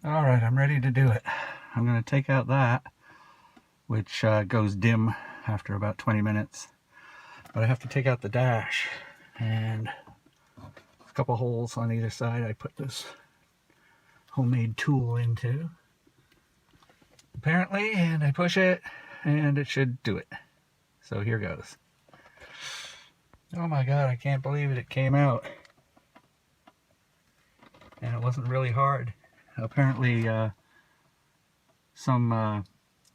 All right, I'm ready to do it. I'm going to take out that, which goes dim after about 20 minutes. But I have to take out the dash, and a couple holes on either side I put this homemade tool into, apparently, and I push it, and it should do it. So here goes. Oh my God, I can't believe it came out. And it wasn't really hard. Apparently, some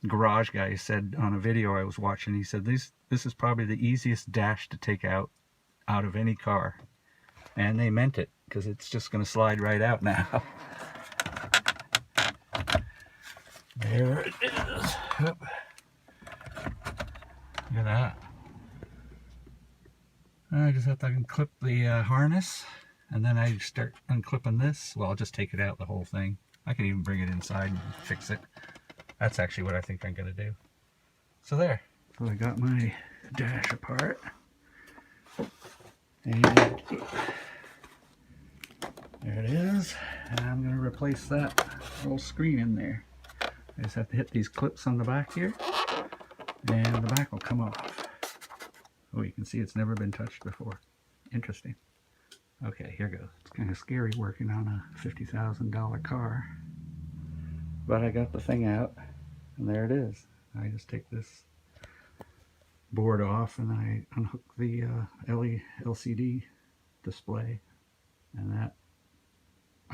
garage guy said on a video I was watching, he said this is probably the easiest dash to take out of any car. And they meant it, because it's just going to slide right out now. There it is. Oop. Look at that. I just have to unclip the harness, and then I start unclipping this. Well, I'll just take it out, the whole thing. I can even bring it inside and fix it. That's actually what I think I'm going to do. So there. So I got my dash apart. And there it is. And I'm going to replace that little screen in there. I just have to hit these clips on the back here, and the back will come off. Oh, you can see it's never been touched before. Interesting. Okay, here goes. It's kind of scary working on a $50,000 car. But I got the thing out, and there it is. I just take this board off, and I unhook the LCD display. And that,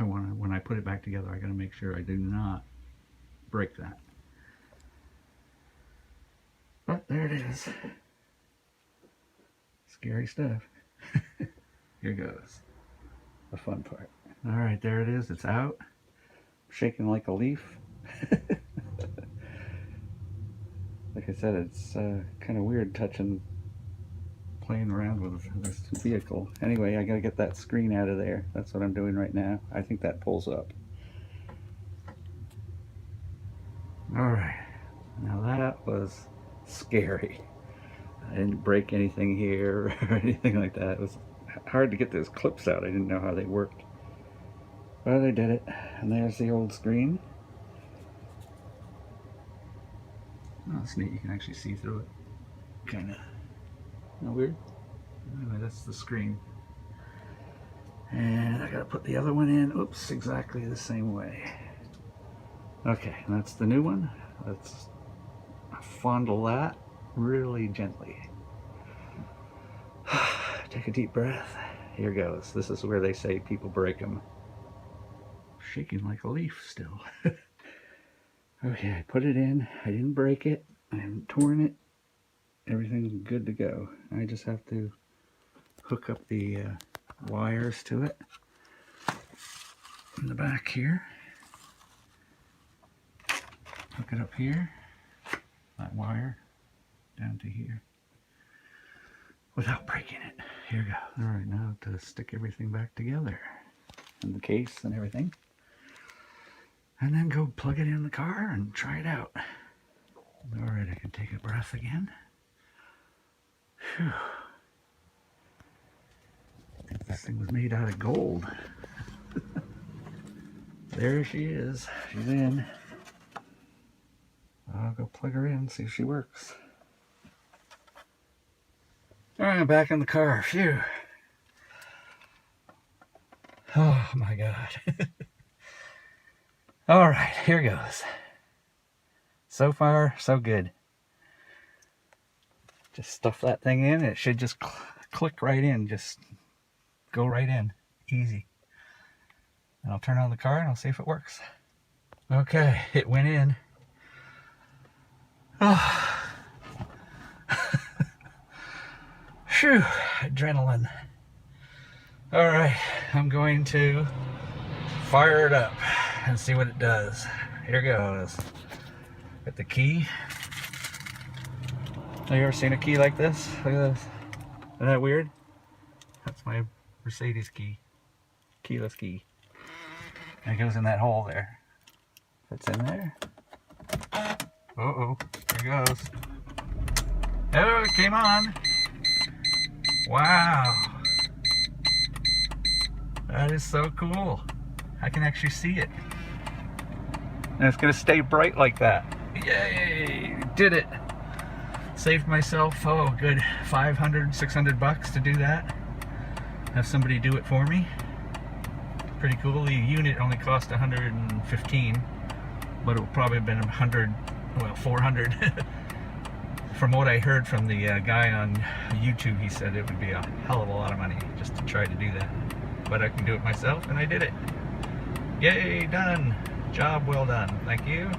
when I put it back together, I got to make sure I do not break that. But there it is. Scary stuff. Here goes the fun part. All right, there it is. It's out. Shaking like a leaf. Like I said, it's kind of weird playing around with this vehicle. Anyway, I gotta get that screen out of there. That's what I'm doing right now. I think that pulls up. All right, now that was scary. I didn't break anything here or anything like that. It was hard to get those clips out. I didn't know how they worked. But I did it. And there's the old screen. Oh, that's neat. You can actually see through it. Kind of weird. Anyway, that's the screen. And I gotta put the other one in. Oops, exactly the same way. Okay, and that's the new one. Let's fondle that really gently. Take a deep breath. Here goes. This is where they say people break them. Shaking like a leaf still. Okay, I put it in. I didn't break it. I haven't torn it. Everything's good to go. I just have to hook up the wires to it in the back here. Hook it up here. That wire down to here without breaking it. Here we go. All right, now to stick everything back together, and the case and everything, and then go plug it in the car and try it out. All right, I can take a breath again. Whew. I think this thing was made out of gold. There she is. She's in. I'll go plug her in, see if she works. All right, I'm back in the car. Phew. Oh my God. All right, here goes. So far, so good. Just stuff that thing in. It should just click right in. Just go right in. Easy. And I'll turn on the car and I'll see if it works. Okay, it went in. Oh. Phew, adrenaline. All right, I'm going to fire it up and see what it does. Here goes. Got the key. Have you ever seen a key like this? Look at this. Isn't that weird? That's my Mercedes key. Keyless key. And it goes in that hole there. It's in there. Uh-oh. There it goes. Oh, it came on. Wow. That is so cool. I can actually see it. And it's going to stay bright like that. Yay! Did it! Saved myself, oh good, 500, 600 bucks to do that. Have somebody do it for me. Pretty cool. The unit only cost 115, but it would probably have been 100, well 400. From what I heard from the guy on YouTube, he said it would be a hell of a lot of money just to try to do that. But I can do it myself, and I did it. Yay, done. Job well done. Thank you.